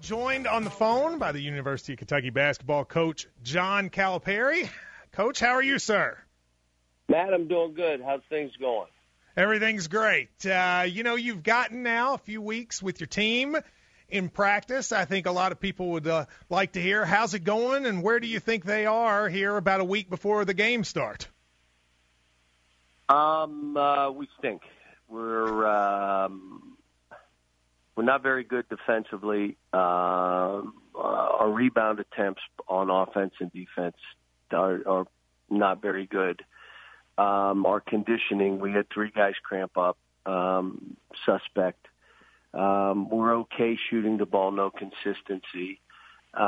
Joined on the phone by the University of Kentucky basketball coach, John Calipari. Coach, how are you, sir? Matt, I'm doing good. How's things going? Everything's great. You've gotten now a few weeks with your team in practice. I think a lot of people would like to hear how's it going and where do you think they are here about a week before the game start? We stink. We're not very good defensively. Our rebound attempts on offense and defense are not very good. Our conditioning, we had 3 guys cramp up, suspect. We're okay shooting the ball, no consistency. We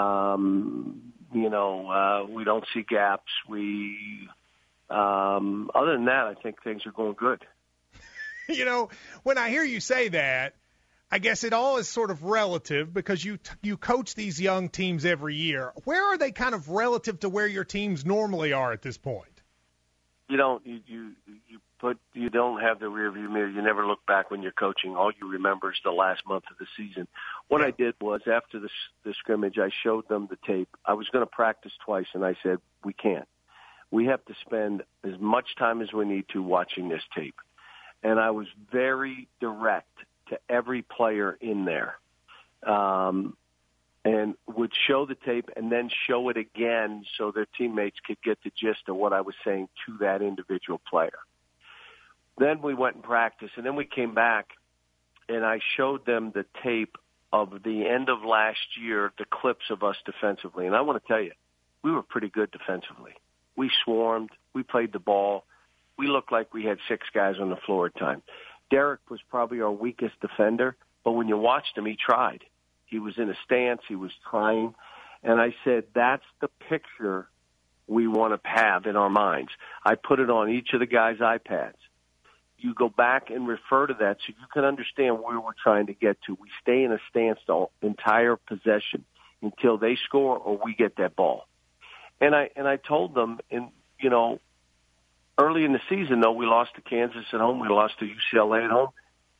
don't see gaps. Other than that, I think things are going good. When I hear you say that, I guess it all is sort of relative because you coach these young teams every year. Where are they kind of relative to where your teams normally are at this point? You don't have the rearview mirror. You never look back when you're coaching. All you remember is the last month of the season. What I did was after the scrimmage, I showed them the tape. I was going to practice twice, and I said, we can't. We have to spend as much time as we need to watching this tape. And I was very direct to every player in there, and would show the tape and then show it again so their teammates could get the gist of what I was saying to that individual player. Then we went and practiced, and then we came back, and I showed them the tape of the end of last year, the clips of us defensively. And I want to tell you, we were pretty good defensively. We swarmed. We played the ball. We looked like we had 6 guys on the floor at times. Derek was probably our weakest defender, but when you watched him, he tried. He was in a stance. He was trying. And I said, that's the picture we want to have in our minds. I put it on each of the guys' iPads. You go back and refer to that so you can understand where we're trying to get to. We stay in a stance the entire possession until they score or we get that ball. And I told them, early in the season, though, we lost to Kansas at home. We lost to UCLA at home.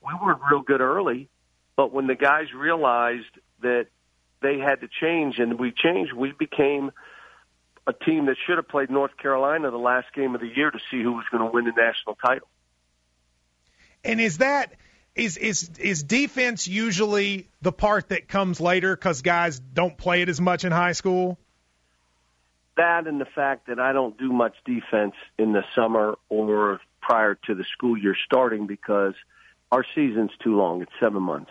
We weren't real good early, but when the guys realized that they had to change and we changed, we became a team that should have played North Carolina the last game of the year to see who was going to win the national title. And is defense usually the part that comes later because guys don't play it as much in high school? That and the fact that I don't do much defense in the summer or prior to the school year starting because our season's too long. It's 7 months.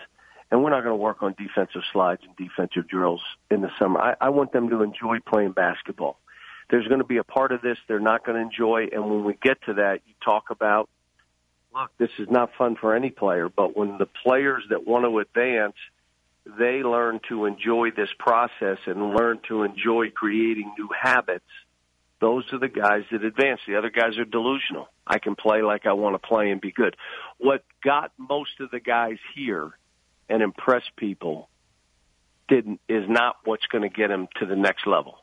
And we're not going to work on defensive slides and defensive drills in the summer. I want them to enjoy playing basketball. There's going to be a part of this they're not going to enjoy, and when we get to that, you talk about, look, this is not fun for any player, but when the players that want to advance, they learn to enjoy this process and learn to enjoy creating new habits, those are the guys that advance. The other guys are delusional. I can play like I want to play and be good. What got most of the guys here and impressed people is not what's going to get them to the next level.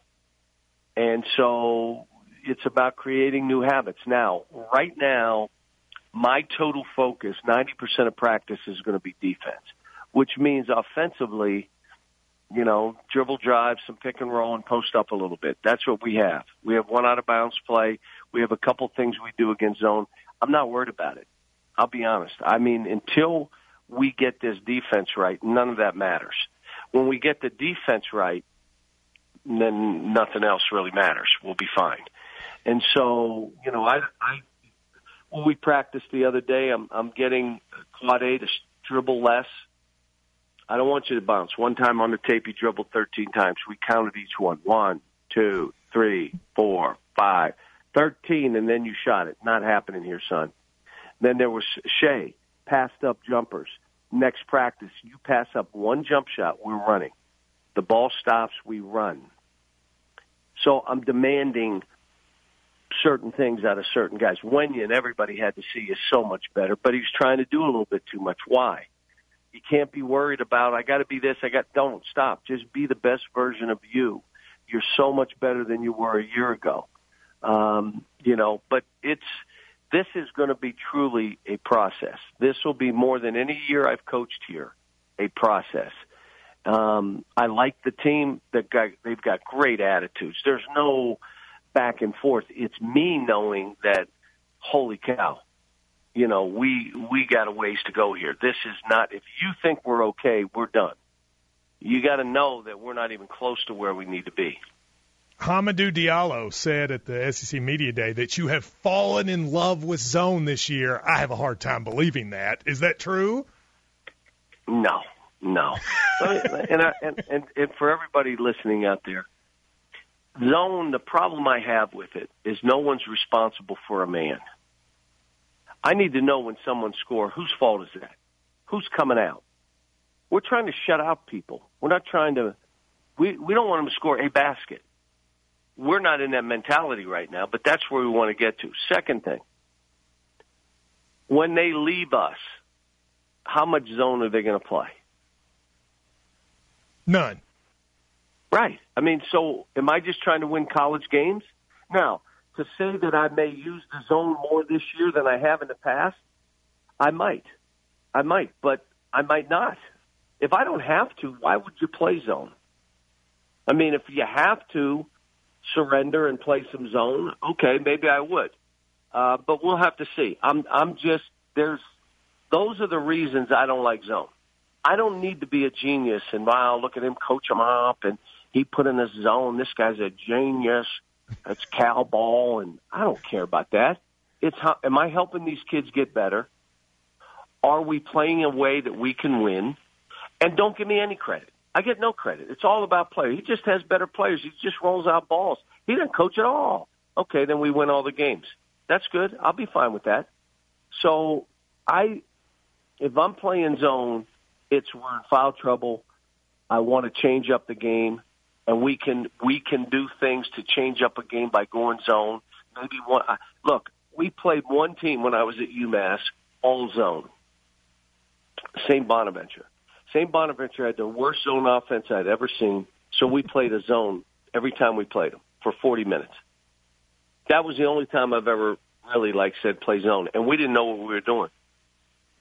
And so it's about creating new habits. Now, right now, my total focus, 90% of practice is going to be defense, which means offensively, dribble drive, some pick and roll, and post up a little bit. That's what we have. We have one out-of-bounds play. We have a couple things we do against zone. I'm not worried about it. I'll be honest. I mean, until we get this defense right, none of that matters. When we get the defense right, then nothing else really matters. We'll be fine. And so, when we practiced the other day, I'm getting Quad A to dribble less. I don't want you to bounce. One time on the tape, you dribbled 13 times. We counted each one. 1, 2, 3, 4, 5, 13, and then you shot it. Not happening here, son. Then there was Shea, passed up jumpers. Next practice, you pass up one jump shot, we're running. The ball stops, we run. So I'm demanding certain things out of certain guys. Wenyan, everybody had to see, is so much better, but he's trying to do a little bit too much. Why? You can't be worried about, I got to be this, don't stop. Just be the best version of you. You're so much better than you were a year ago. But this is going to be truly a process. This will be more than any year I've coached here, a process. I like the team. They've got great attitudes. There's no back and forth. It's me knowing that, holy cow, we got a ways to go here. This is not, if you think we're okay, we're done. You got to know that we're not even close to where we need to be. Hamidou Diallo said at the SEC Media Day that you have fallen in love with zone this year. I have a hard time believing that. Is that true? No. And for everybody listening out there, zone, the problem I have with it is no one's responsible for a man. I need to know when someone scores, whose fault is that? Who's coming out? We're trying to shut out people. We're not trying to – we don't want them to score a basket. We're not in that mentality right now, but that's where we want to get to. Second thing, when they leave us, how much zone are they going to play? None. Right. I mean, so am I just trying to win college games? Now, to say that I may use the zone more this year than I have in the past, I might, but I might not. If I don't have to, why would you play zone? I mean, if you have to surrender and play some zone, okay, maybe I would. But we'll have to see. Those are the reasons I don't like zone. I don't need to be a genius and, wow, look at him coach him up and he put in a zone. This guy's a genius. That's cow ball, and I don't care about that. It's how, am I helping these kids get better? Are we playing a way that we can win? And don't give me any credit. I get no credit. It's all about players. He just has better players. He just rolls out balls. He didn't coach at all. Okay, then we win all the games. That's good. I'll be fine with that. So if I'm playing zone, we're in foul trouble. I want to change up the game, and we can do things to change up a game by going zone. Maybe one. Look, we played one team when I was at UMass, all zone. St. Bonaventure. St. Bonaventure had the worst zone offense I'd ever seen, so we played a zone every time we played them for 40 minutes. That was the only time I've ever really said play zone, and we didn't know what we were doing.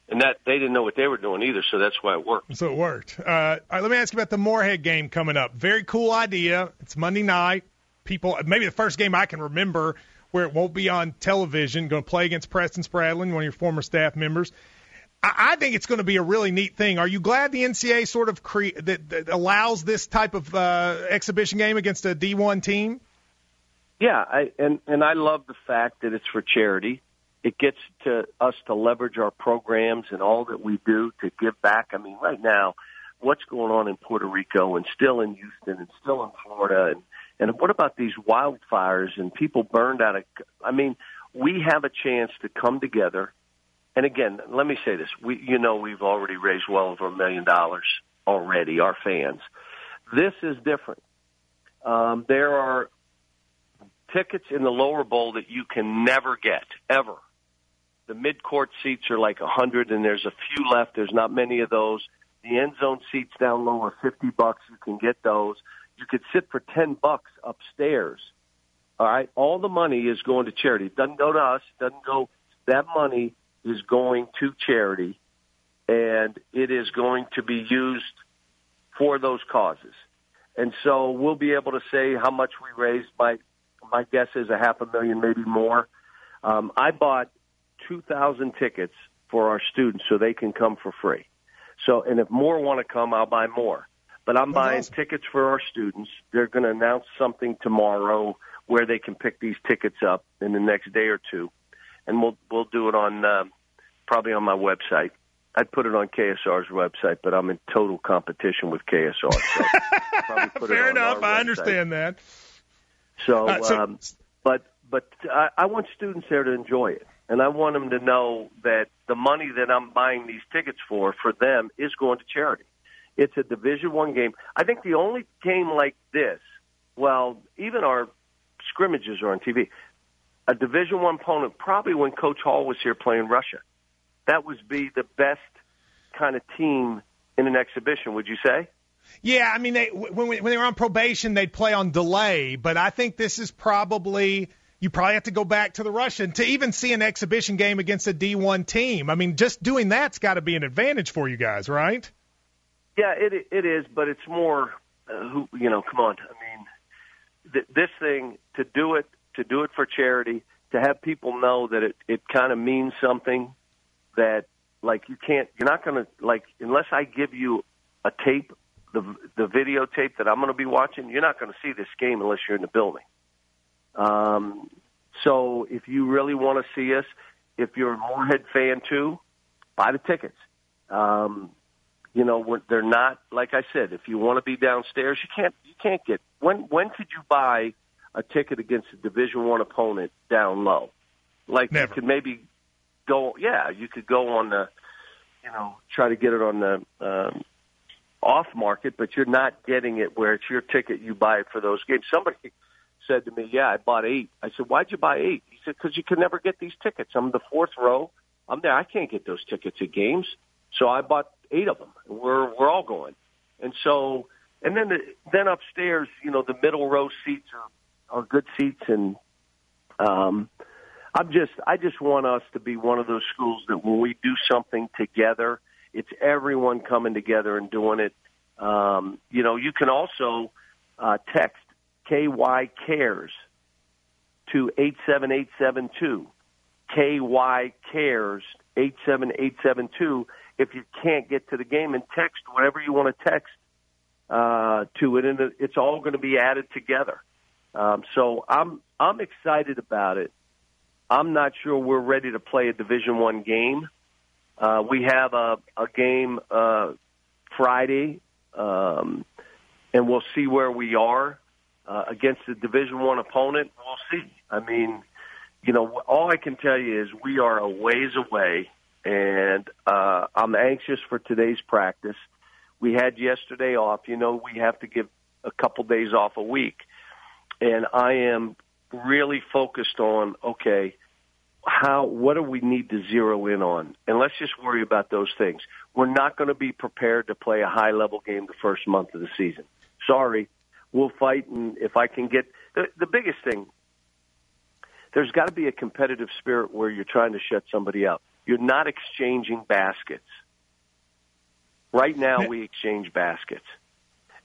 And that they didn't know what they were doing either, so that's why it worked. So it worked. All right, let me ask you about the Morehead game coming up. Very cool idea. It's Monday night. People, maybe the first game I can remember where it won't be on television, going to play against Preston Spradlin, one of your former staff members. I think it's going to be a really neat thing. Are you glad the NCAA sort of that allows this type of exhibition game against a D1 team? Yeah, and I love the fact that it's for charity. It gets to us to leverage our programs and all that we do to give back. I mean, right now, what's going on in Puerto Rico and still in Houston and still in Florida, and what about these wildfires and people burned out of – I mean, we have a chance to come together. And again, let me say this. We've already raised well over $1 million already, our fans. This is different. There are tickets in the lower bowl that you can never get, ever. The mid-court seats are like 100, and there's a few left. There's not many of those. The end zone seats down low are $50. You can get those. You could sit for $10 upstairs. All right? All the money is going to charity. It doesn't go to us. It doesn't go – that money – is going to charity, and it is going to be used for those causes. And so we'll be able to say how much we raised. My guess is $500,000, maybe more. I bought 2,000 tickets for our students so they can come for free. So, and if more want to come, I'll buy more. But I'm buying tickets for our students. They're going to announce something tomorrow where they can pick these tickets up in the next day or two. And we'll do it on probably on my website. I'd put it on KSR's website, but I'm in total competition with KSR. So probably put Fair it on enough. I website. Understand that. So, but I want students there to enjoy it, and I want them to know that the money that I'm buying these tickets for them is going to charity. It's a Division I game. I think the only game like this, well, even our scrimmages are on TV. A Division I opponent, probably when Coach Hall was here playing Russia. That would be the best kind of team in an exhibition, would you say? Yeah, I mean, when they were on probation, they'd play on delay. But I think this is probably – you probably have to go back to the Russian to even see an exhibition game against a D1 team. I mean, just doing that's got to be an advantage for you guys, right? Yeah, it is, but it's more, come on. I mean, this thing, to do it for charity, to have people know that it kind of means something that, like, you're not going to, like, unless I give you a tape, the videotape that I'm going to be watching, you're not going to see this game unless you're in the building. So if you really want to see us, if you're a Morehead fan too, buy the tickets. They're not, like I said, if you want to be downstairs, you can't get, when could you buy a ticket against a Division I opponent down low? Like, never. You could maybe you could go on the, try to get it on the off market, but you're not getting it where it's your ticket, you buy it for those games. Somebody said to me, yeah, I bought 8. I said, why'd you buy 8? He said, because you can never get these tickets. I'm the 4th row. I'm there. I can't get those tickets at games. So I bought 8 of them. We're all going. And so, and then upstairs, the middle row seats are good seats. And I just want us to be one of those schools that when we do something together, it's everyone coming together and doing it. You can also text KY Cares to 87872. KY Cares 87872 if you can't get to the game, and text whatever you want to text to it, and it's all going to be added together. So I'm excited about it. I'm not sure we're ready to play a Division I game. We have a game Friday, and we'll see where we are against the Division I opponent. We'll see. I mean, all I can tell you is we are a ways away, and I'm anxious for today's practice. We had yesterday off. We have to give a couple days off a week, and I am really focused on, okay, what do we need to zero in on? And let's just worry about those things. We're not going to be prepared to play a high-level game the first month of the season. Sorry. We'll fight, and if I can get the biggest thing, there's got to be a competitive spirit where you're trying to shut somebody up. You're not exchanging baskets. Right now, we exchange baskets.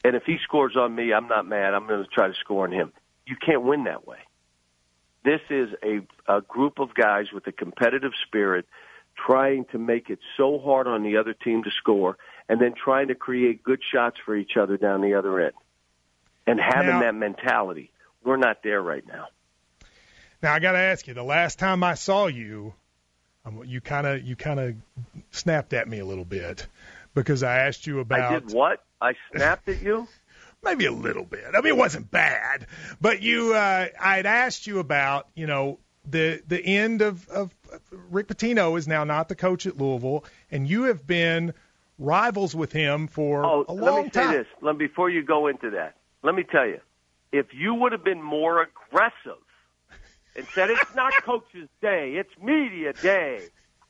And if he scores on me, I'm not mad. I'm going to try to score on him. You can't win that way. This is a group of guys with a competitive spirit trying to make it so hard on the other team to score, and then trying to create good shots for each other down the other end. And having that mentality. We're not there right now. Now, I got to ask you, the last time I saw you, you kind of snapped at me a little bit because I asked you about. I did what? I snapped at you? Maybe a little bit. I mean, it wasn't bad, but I'd asked you about, the end of Rick Pitino is now not the coach at Louisville, and you have been rivals with him for a long time. Let me say this. Before you go into that, let me tell you, if you would have been more aggressive and said it's not coach's day, it's media day,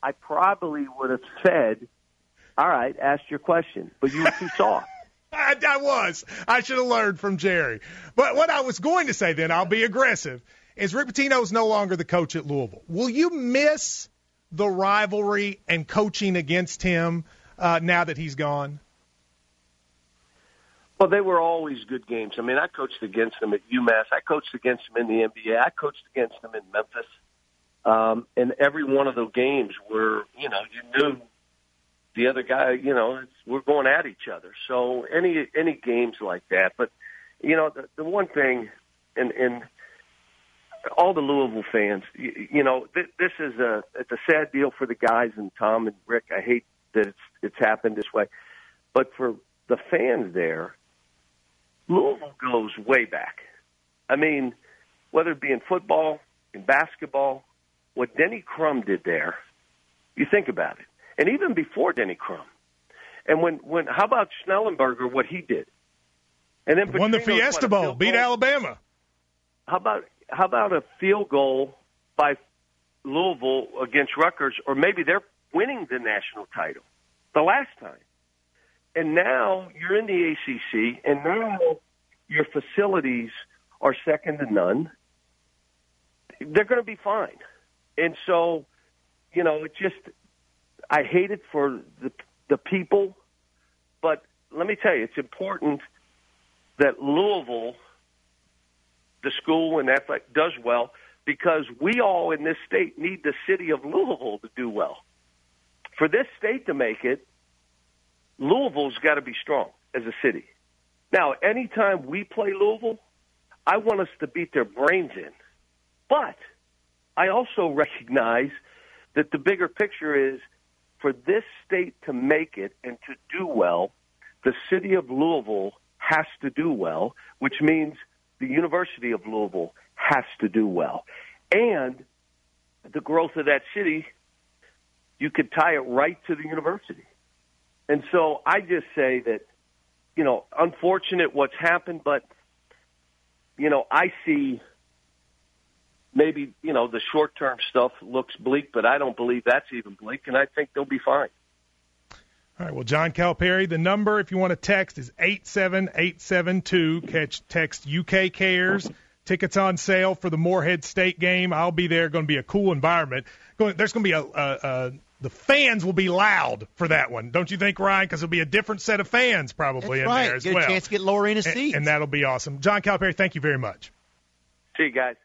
I probably would have said, all right, ask your question. But you were too soft. I was. I should have learned from Jerry. But what I was going to say then, I'll be aggressive, is Rick Pitino's no longer the coach at Louisville. Will you miss the rivalry and coaching against him now that he's gone? Well, they were always good games. I mean, I coached against them at UMass. I coached against them in the NBA. I coached against them in Memphis. And every one of those games were, you knew the other guy, we're going at each other. So any games like that. But, the one thing, and all the Louisville fans, this is it's a sad deal for the guys and Tom and Rick. I hate that it's happened this way. But for the fans there, Louisville goes way back. I mean, whether it be in football, in basketball, what Denny Crum did there, you think about it. And even before Denny Crum. And when how about Schnellenberger, what he did? And then won the Fiesta Bowl, beat Alabama. How about a field goal by Louisville against Rutgers, or maybe they're winning the national title the last time. And now you're in the ACC, and now your facilities are second to none. They're going to be fine. And so, it just, I hate it for the people, but let me tell you, it's important that Louisville, the school and athletic, does well, because we all in this state need the city of Louisville to do well. For this state to make it, Louisville's got to be strong as a city. Now, anytime we play Louisville, I want us to beat their brains in. But I also recognize that the bigger picture is, for this state to make it and to do well, the city of Louisville has to do well, which means the University of Louisville has to do well. And the growth of that city, you could tie it right to the university. And so I just say that, unfortunate what's happened, but, I see maybe, the short-term stuff looks bleak, but I don't believe that's even bleak, and I think they'll be fine. All right, well, John Calipari, the number, if you want to text, is 87872. Text UK Cares. Tickets on sale for the Morehead State game. I'll be there. Going to be a cool environment. There's going to be the fans will be loud for that one, don't you think, Ryan? Because there'll be a different set of fans probably That's in right. there as Get well. a chance to get lower in a seat. And that'll be awesome. John Calipari, thank you very much. See you guys.